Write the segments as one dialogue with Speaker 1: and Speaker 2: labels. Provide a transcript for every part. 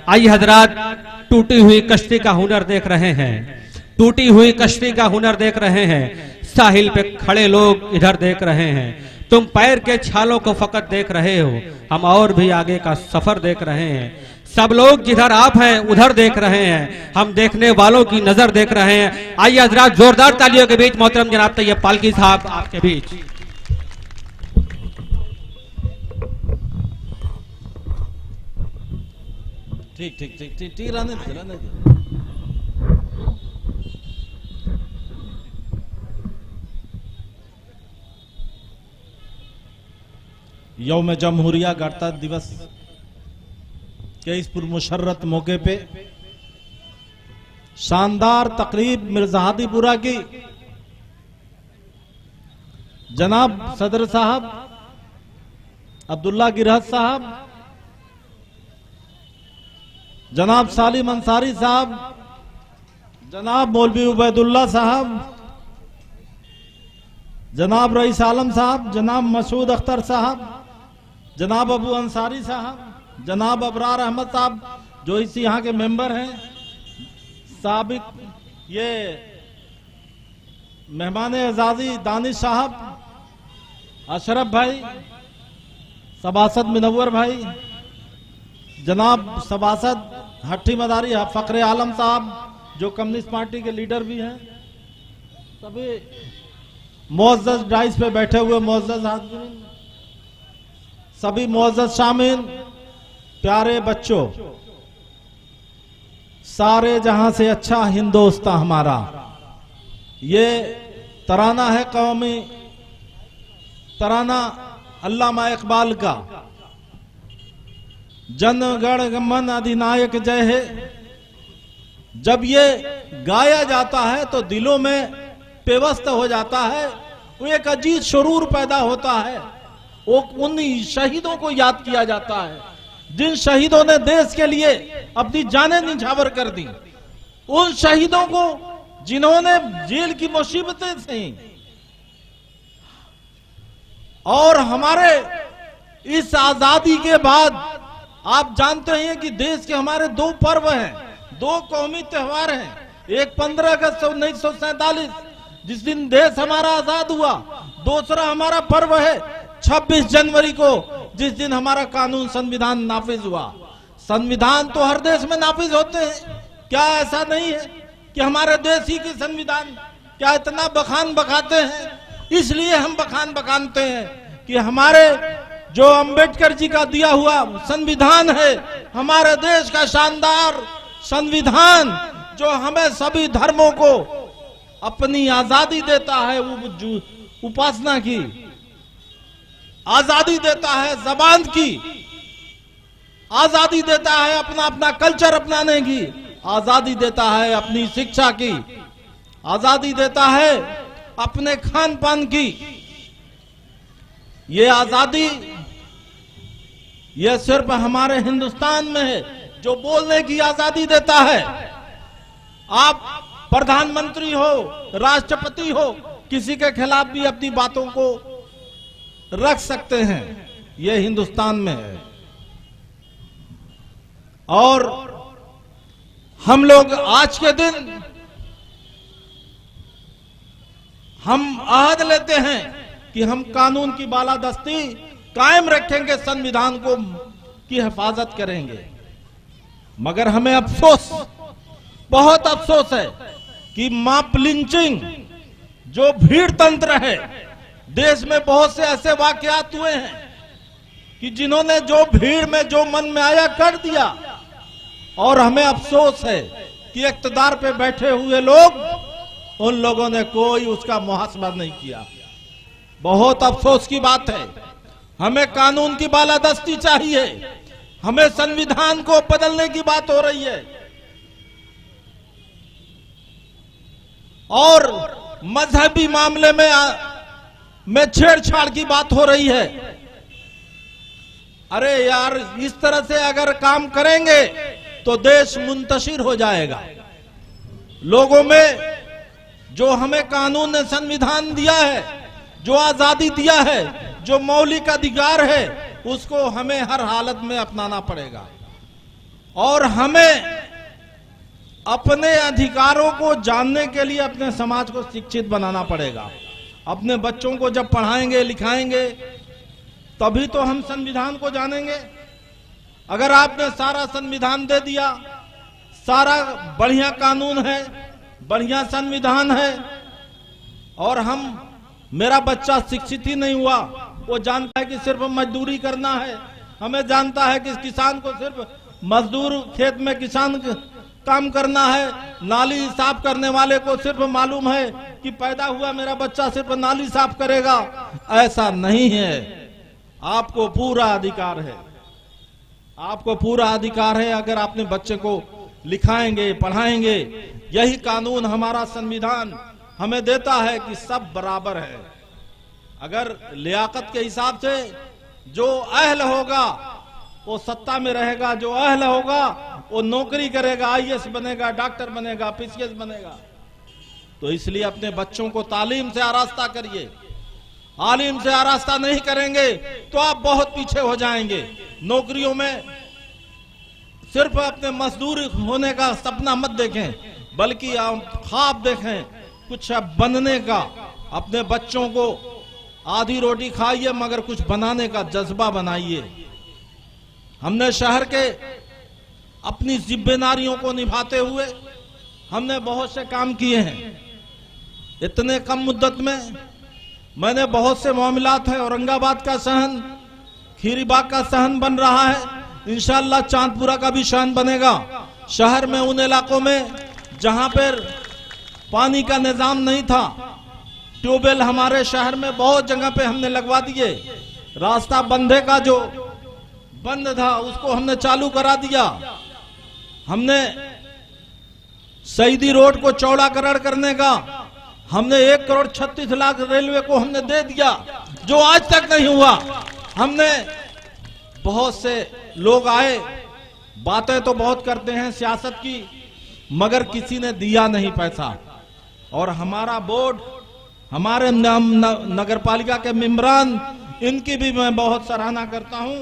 Speaker 1: आइए हजरात, टूटी हुई कश्ती का हुनर देख रहे हैं, टूटी हुई कश्ती का हुनर देख रहे हैं। साहिल पे खड़े लोग इधर देख रहे हैं, तुम पैर के छालों को फकत देख रहे हो, हम और भी आगे का सफर देख रहे हैं। सब लोग जिधर आप हैं उधर देख रहे हैं, हम देखने वालों की नजर देख रहे हैं। आइए हजरात, जोरदार तालियों के बीच मोहतरम जनाब तैयब पालकी साहब आपके बीच।
Speaker 2: ठीक ठीक ठीक ठीक ठीक रहने दे। यौम जमहूरिया गणतंत्र दिवस के इस पुरमुशर्रत मौके पे शानदार तकरीब मिर्जाहादीपुरा की जनाब सदर साहब अब्दुल्ला गिरहत साहब, जनाब सालिम अंसारी साहब, जनाब मौलवी उबैदुल्ला साहब, जनाब रईस आलम साहब, जनाब मसूद अख्तर साहब, जनाब अबू अंसारी साहब, जनाब अबरार अहमद साहब जो इस यहाँ के मेंबर हैं, साबिक ये मेहमान एजाजी दानिश साहब, अशरफ भाई, सभासद मुनव्वर भाई, जनाब सभासद हट्टी मदारी फखरे आलम साहब जो कम्युनिस्ट पार्टी के लीडर भी हैं, सभी मुअज़्ज़ज़ डाइस पे बैठे हुए मुअज़्ज़ज़ हाज़रीन, सभी मुअज़्ज़ज़ शामिल, प्यारे बच्चों, सारे जहां से अच्छा हिंदुस्तान हमारा, ये तराना है कौमी तराना अल्लामा इकबाल का, जन गण मन अधिनायक जय है। जब ये गाया जाता है तो दिलों में पेवस्त हो जाता है, वो एक अजीज शुरूर पैदा होता है, वो उन शहीदों को याद किया जाता है जिन शहीदों ने देश के लिए अपनी जानें निछावर कर दी, उन शहीदों को जिन्होंने जेल की मुसीबतें सही। और हमारे इस आजादी के बाद आप जानते हैं कि देश के हमारे दो पर्व हैं, दो कौमी त्योहार हैं। एक 15 अगस्त 1947 जिस दिन देश हमारा आजाद हुआ, दूसरा हमारा पर्व है 26 जनवरी को जिस दिन हमारा कानून संविधान नाफिज हुआ। संविधान तो हर देश में नाफिज होते हैं, क्या ऐसा नहीं है कि हमारे देश ही के संविधान क्या इतना बखान बखाते हैं? इसलिए हम बखान बखानते हैं कि हमारे जो अंबेडकर जी का दिया हुआ संविधान है, हमारे देश का शानदार संविधान जो हमें सभी धर्मों को अपनी आजादी देता है, उपासना की आजादी देता है, जबान की आजादी देता है, अपना अपना कल्चर अपनाने की आजादी देता है, अपनी शिक्षा की आजादी देता है, अपने खान पान की ये आजादी ये सिर्फ हमारे हिंदुस्तान में है जो बोलने की आजादी देता है। आप प्रधानमंत्री हो, राष्ट्रपति हो, किसी के खिलाफ भी अपनी बातों को रख सकते हैं, यह हिंदुस्तान में है। और हम लोग आज के दिन हम अहद लेते हैं कि हम कानून की बालादस्ती कायम रखेंगे, संविधान को की हिफाजत करेंगे। मगर हमें अफसोस, बहुत अफसोस है कि मॉब लिंचिंग जो भीड़ तंत्र है, देश में बहुत से ऐसे वाकयात हुए हैं कि जिन्होंने जो भीड़ में जो मन में आया कर दिया। और हमें अफसोस है कि इख्तिदार पे बैठे हुए लोग, उन लोगों ने कोई उसका मुहासबा नहीं किया। बहुत अफसोस की बात है। हमें कानून की बालादस्ती चाहिए, हमें संविधान को बदलने की बात हो रही है और मजहबी मामले में छेड़छाड़ की बात हो रही है। अरे यार, इस तरह से अगर काम करेंगे तो देश मुंतशिर हो जाएगा। लोगों में जो हमें कानून ने संविधान दिया है, जो आजादी दिया है, जो मौलिक अधिकार है, उसको हमें हर हालत में अपनाना पड़ेगा। और हमें अपने अधिकारों को जानने के लिए अपने समाज को शिक्षित बनाना पड़ेगा। अपने बच्चों को जब पढ़ाएंगे लिखाएंगे तभी तो हम संविधान को जानेंगे। अगर आपने सारा संविधान दे दिया, सारा बढ़िया कानून है, बढ़िया संविधान है, और मेरा बच्चा शिक्षित ही नहीं हुआ, वो जानता है कि सिर्फ मजदूरी करना है, हमें जानता है कि किसान को सिर्फ मजदूर खेत में किसान काम करना है, नाली साफ करने वाले को सिर्फ मालूम है कि पैदा हुआ मेरा बच्चा सिर्फ नाली साफ करेगा, ऐसा नहीं है। आपको पूरा अधिकार है, आपको पूरा अधिकार है। अगर अपने बच्चे को लिखाएंगे पढ़ाएंगे, यही कानून हमारा संविधान हमें देता है कि सब बराबर है। अगर लियाकत के हिसाब से जो अहल होगा वो सत्ता में रहेगा, जो अहल होगा वो नौकरी करेगा, आईएएस बनेगा, डॉक्टर बनेगा, पीसीएस बनेगा। तो इसलिए अपने बच्चों को तालीम से आरास्ता करिए। तालीम से आरास्ता नहीं करेंगे तो आप बहुत पीछे हो जाएंगे। नौकरियों में सिर्फ अपने मजदूर होने का सपना मत देखें, बल्कि आप ख्वाब देखें कुछ बनने का। अपने बच्चों को आधी रोटी खाइए मगर कुछ बनाने का जज्बा बनाइए। हमने शहर के अपनी जिम्मेदारियों को निभाते हुए हमने बहुत से काम किए हैं। इतने कम मुद्दत में मैंने बहुत से मामलात है। औरंगाबाद का शहर, खीरीबाग का शहर बन रहा है, इंशाअल्लाह चांदपुरा का भी शहर बनेगा। शहर में उन इलाकों में जहां पर पानी का निजाम नहीं था, ट्यूबवेल हमारे शहर में बहुत जगह पे हमने लगवा दिए। रास्ता बंधे का जो बंद था उसको हमने चालू करा दिया। हमने शहीदी रोड को चौड़ाकरण करने का हमने 1,36,00,000 रेलवे को हमने दे दिया, जो आज तक नहीं हुआ। हमने बहुत से लोग आए, बातें तो बहुत करते हैं सियासत की, मगर किसी ने दिया नहीं पैसा। और हमारा बोर्ड, हमारे नगर पालिका के मेंबरान, इनकी भी मैं बहुत सराहना करता हूं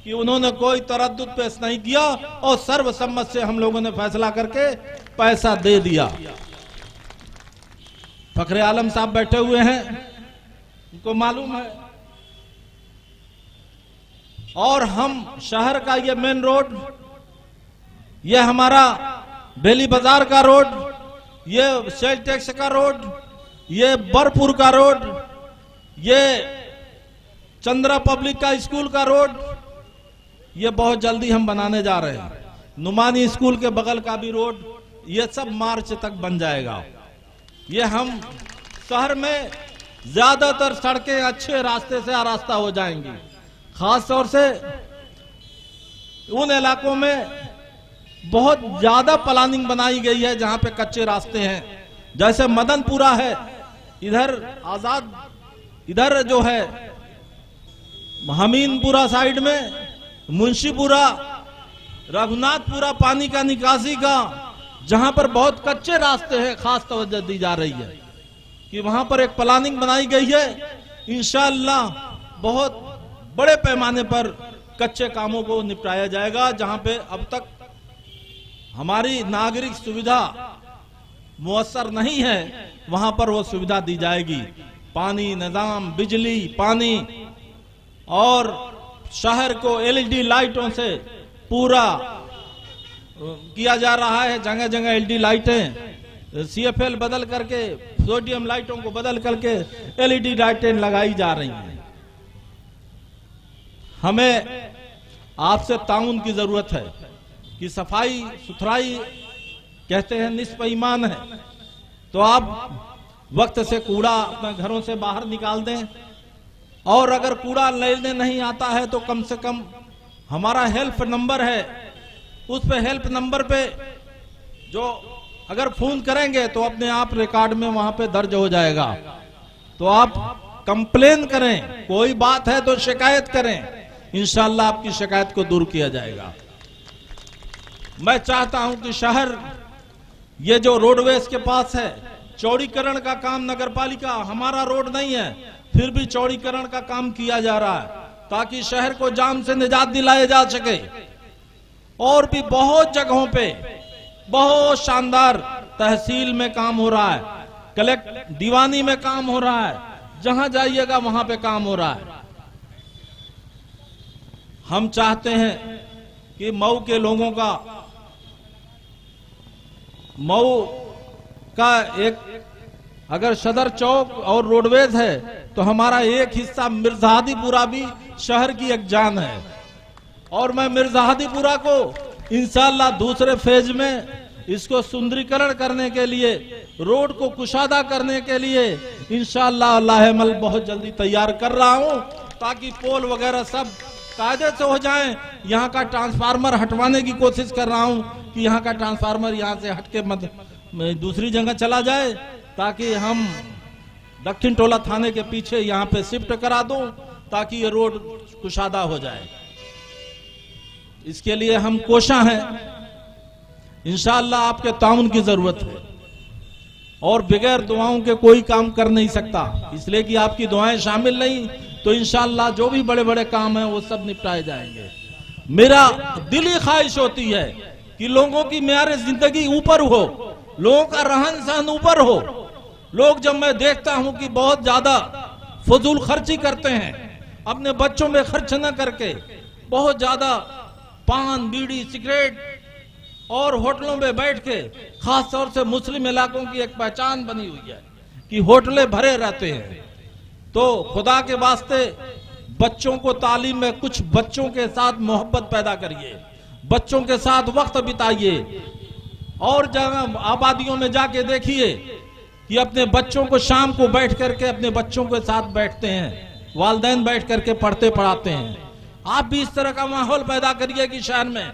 Speaker 2: कि उन्होंने कोई तरद्दुद पेश नहीं किया और सर्वसम्मत से हम लोगों ने फैसला करके पैसा दे दिया। फखरे आलम साहब बैठे हुए हैं, उनको मालूम है। और हम शहर का ये मेन रोड, ये हमारा बेली बाजार का रोड, ये सेल टैक्स का रोड, ये बरपुर का रोड, ये चंद्रा पब्लिक का स्कूल का रोड, ये बहुत जल्दी हम बनाने जा रहे हैं। नुमानी स्कूल के बगल का भी रोड, ये सब मार्च तक बन जाएगा। ये हम शहर में ज्यादातर सड़कें अच्छे रास्ते से आरास्ता हो जाएंगी। खास तौर से उन इलाकों में बहुत ज्यादा प्लानिंग बनाई गई है जहां पे कच्चे रास्ते हैं, जैसे मदनपुरा है, इधर आजाद, इधर जो है हमीनपुरा साइड में, मुंशीपुरा, रघुनाथपुरा पानी का निकासी का, जहां पर बहुत कच्चे रास्ते हैं, खास तवज्जो दी जा रही है कि वहां पर एक प्लानिंग बनाई गई है। इंशाअल्लाह बहुत बड़े पैमाने पर कच्चे कामों को निपटाया जाएगा। जहां पे अब तक हमारी नागरिक सुविधा मुयस्सर नहीं है, वहां पर वो सुविधा दी जाएगी। पानी निजाम, बिजली, पानी, और शहर को एलईडी लाइटों से पूरा किया जा रहा है। जगह जगह एलईडी लाइटें, सीएफएल बदल करके, सोडियम लाइटों को बदल करके एलईडी लाइटें लगाई जा रही हैं। हमें आपसे ताउन की जरूरत है कि सफाई सुथराई कहते हैं निस्फ ईमान है, तो आप वक्त से कूड़ा अपने घरों से बाहर निकाल दें। और अगर कूड़ा लेने नहीं आता है तो कम से कम हमारा हेल्प नंबर है, उस पे हेल्प नंबर पे जो अगर फोन करेंगे तो अपने आप रिकॉर्ड में वहां पे दर्ज हो जाएगा। तो आप कंप्लेन करें, कोई बात है तो शिकायत करें, इंशाअल्लाह आपकी शिकायत को दूर किया जाएगा। मैं चाहता हूं कि शहर, ये जो रोडवेज के पास है, चौड़ीकरण का काम नगर पालिका, हमारा रोड नहीं है फिर भी चौड़ीकरण का काम किया जा रहा है ताकि शहर को जाम से निजात दिलाया जा सके। और भी बहुत जगहों पे बहुत शानदार तहसील में काम हो रहा है, कलेक्ट दीवानी में काम हो रहा है, जहां जाइएगा वहां पे काम हो रहा है। हम चाहते हैं कि मऊ के लोगों का, मऊ का एक अगर सदर चौक और रोडवेज है तो हमारा एक हिस्सा मिर्जाहादीपुरा भी शहर की एक जान है। और मैं मिर्जाहादीपुरा को इंशाअल्लाह दूसरे फेज में इसको सुंदरीकरण करने के लिए, रोड को कुशादा करने के लिए इंशाअल्लाह अल्लाहमल बहुत जल्दी तैयार कर रहा हूं, ताकि पोल वगैरह सब कायदे से हो जाएं। यहाँ का ट्रांसफार्मर हटवाने की कोशिश कर रहा हूं कि यहाँ का ट्रांसफार्मर यहाँ से हटके मत दूसरी जगह चला जाए, ताकि हम दक्षिण टोला थाने के पीछे यहाँ पे शिफ्ट करा दूं, ताकि ये रोड कुशादा हो जाए। इसके लिए हम कोशा हैं, इंशाअल्लाह आपके ताउन की जरूरत है, और बगैर दुआओं के कोई काम कर नहीं सकता, इसलिए कि आपकी दुआएं शामिल नहीं तो इंशाअल्लाह जो भी बड़े बड़े काम हैं वो सब निपटाए जाएंगे। मेरा दिली ख्वाहिश होती है कि लोगों की मेयार जिंदगी ऊपर हो, लोगों का रहन सहन ऊपर हो। लोग जब मैं देखता हूं कि बहुत ज्यादा फजूल खर्ची करते हैं, अपने बच्चों में खर्च न करके बहुत ज्यादा पान बीड़ी सिगरेट और होटलों में बैठ के, खास तौर से मुस्लिम इलाकों की एक पहचान बनी हुई है कि होटलें भरे रहते हैं। तो खुदा के वास्ते बच्चों को तालीम में, कुछ बच्चों के साथ मोहब्बत पैदा करिए, बच्चों के साथ वक्त बिताइए, और जगह आबादियों में जाके देखिए कि अपने बच्चों को शाम को बैठ करके अपने बच्चों के साथ बैठते हैं, वालिदैन बैठ करके पढ़ते पढ़ाते हैं। आप भी इस तरह का माहौल पैदा करिए कि शहर में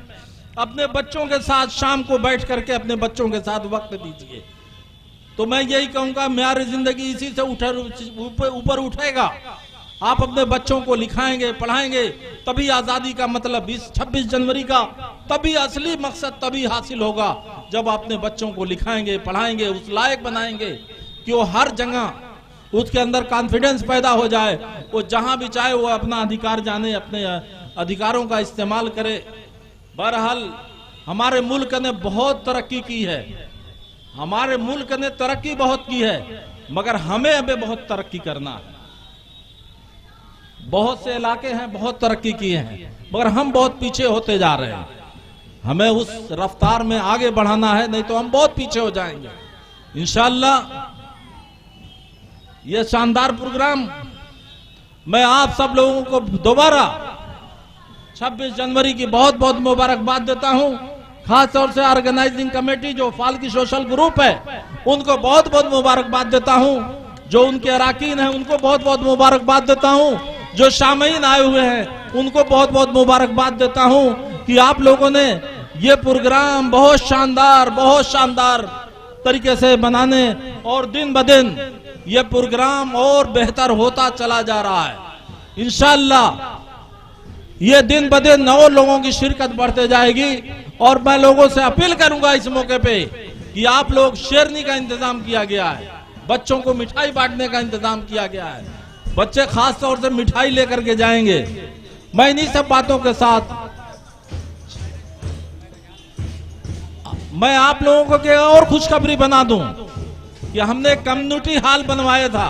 Speaker 2: अपने बच्चों के साथ शाम को बैठ करके अपने बच्चों के साथ वक्त दीजिए। तो मैं यही कहूंगा, म्यार जिंदगी इसी से ऊपर उठेगा। आप अपने बच्चों को लिखाएंगे पढ़ाएंगे, तभी आजादी का मतलब 26 जनवरी का तभी असली मकसद तभी हासिल होगा जब अपने बच्चों को लिखाएंगे पढ़ाएंगे, उस लायक बनाएंगे कि वो हर जगह उसके अंदर कॉन्फिडेंस पैदा हो जाए, वो जहां भी चाहे वो अपना अधिकार जाने, अपने अधिकारों का इस्तेमाल करे। बहरहाल हमारे मुल्क ने बहुत तरक्की की है, हमारे मुल्क ने तरक्की बहुत की है, मगर हमें अभी बहुत तरक्की करना है। बहुत से इलाके हैं बहुत तरक्की किए हैं, मगर हम बहुत पीछे होते जा रहे हैं। हमें उस रफ्तार में आगे बढ़ाना है, नहीं तो हम बहुत पीछे हो जाएंगे। इंशाअल्लाह यह शानदार प्रोग्राम मैं आप सब लोगों को दोबारा 26 जनवरी की बहुत बहुत मुबारकबाद देता हूं। खास तौर से ऑर्गेनाइजिंग कमेटी जो फाल्की सोशल ग्रुप है उनको बहुत बहुत मुबारकबाद देता हूं, जो उनके अराकीन हैं उनको बहुत बहुत मुबारकबाद देता हूं, जो शामीन आए हुए हैं उनको बहुत बहुत मुबारकबाद देता हूं कि आप लोगों ने ये प्रोग्राम बहुत शानदार तरीके से बनाने, और दिन ब दिन ये प्रोग्राम और बेहतर होता चला जा रहा है। इंशाअल्लाह ये दिन ब दिन और लोगों की शिरकत बढ़ते जाएगी। और मैं लोगों से अपील करूंगा इस मौके पे कि आप लोग शेरनी का इंतजाम किया गया है, बच्चों को मिठाई बांटने का इंतजाम किया गया है, बच्चे खास तौर से मिठाई लेकर के जाएंगे। मैं इन्हीं सब बातों के साथ मैं आप लोगों को और खुशखबरी बना दूं कि हमने कम्युनिटी हॉल बनवाया था।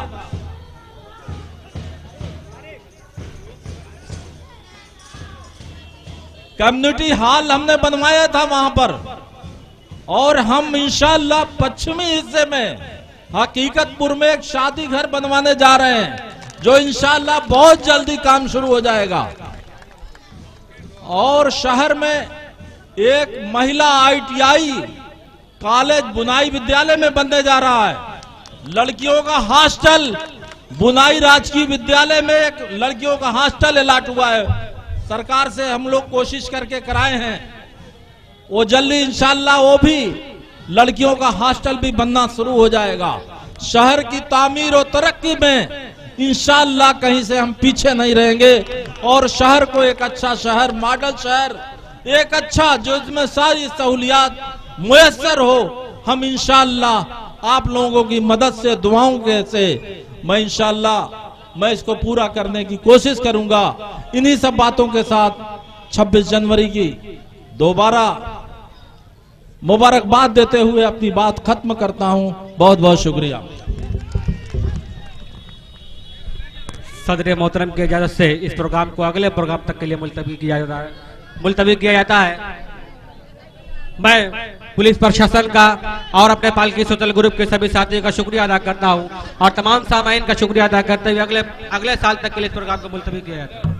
Speaker 2: कम्युनिटी हॉल हमने बनवाया था वहां पर, और हम इंशाअल्लाह पश्चिमी हिस्से में हकीकतपुर में एक शादी घर बनवाने जा रहे हैं, जो इंशाअल्लाह बहुत जल्दी काम शुरू हो जाएगा। और शहर में एक महिला ITI कॉलेज बुनाई विद्यालय में बनने जा रहा है। लड़कियों का हॉस्टल बुनाई राजकीय विद्यालय में एक लड़कियों का हॉस्टल अलॉट हुआ है, सरकार से हम लोग कोशिश करके कराए हैं। वो जल्दी इंशाअल्लाह वो भी लड़कियों का हॉस्टल भी बनना शुरू हो जाएगा। शहर की तामीर और तरक्की में इंशाअल्लाह कहीं से हम पीछे नहीं रहेंगे, और शहर को एक अच्छा शहर, मॉडल शहर, एक अच्छा जो इसमें सारी सहूलियात मुयस्सर हो, हम इंशाअल्लाह आप लोगों की मदद से, दुआओं के से मैं इंशाअल्लाह मैं इसको पूरा करने की कोशिश करूंगा। इन्हीं सब बातों के साथ 26 जनवरी की दोबारा मुबारकबाद देते हुए अपनी बात खत्म करता हूं। बहुत बहुत शुक्रिया।
Speaker 1: सदर मोहतरम की इजाजत से इस प्रोग्राम को अगले प्रोग्राम तक के लिए मुलतवी किया जाता है। मैं पुलिस प्रशासन का और अपने पालकी सोशल ग्रुप के सभी साथियों का शुक्रिया अदा करता हूं और तमाम सामाइन का शुक्रिया अदा करते हुए अगले साल तक के लिए इस प्रोग्राम को मुलतवी किया जाता है।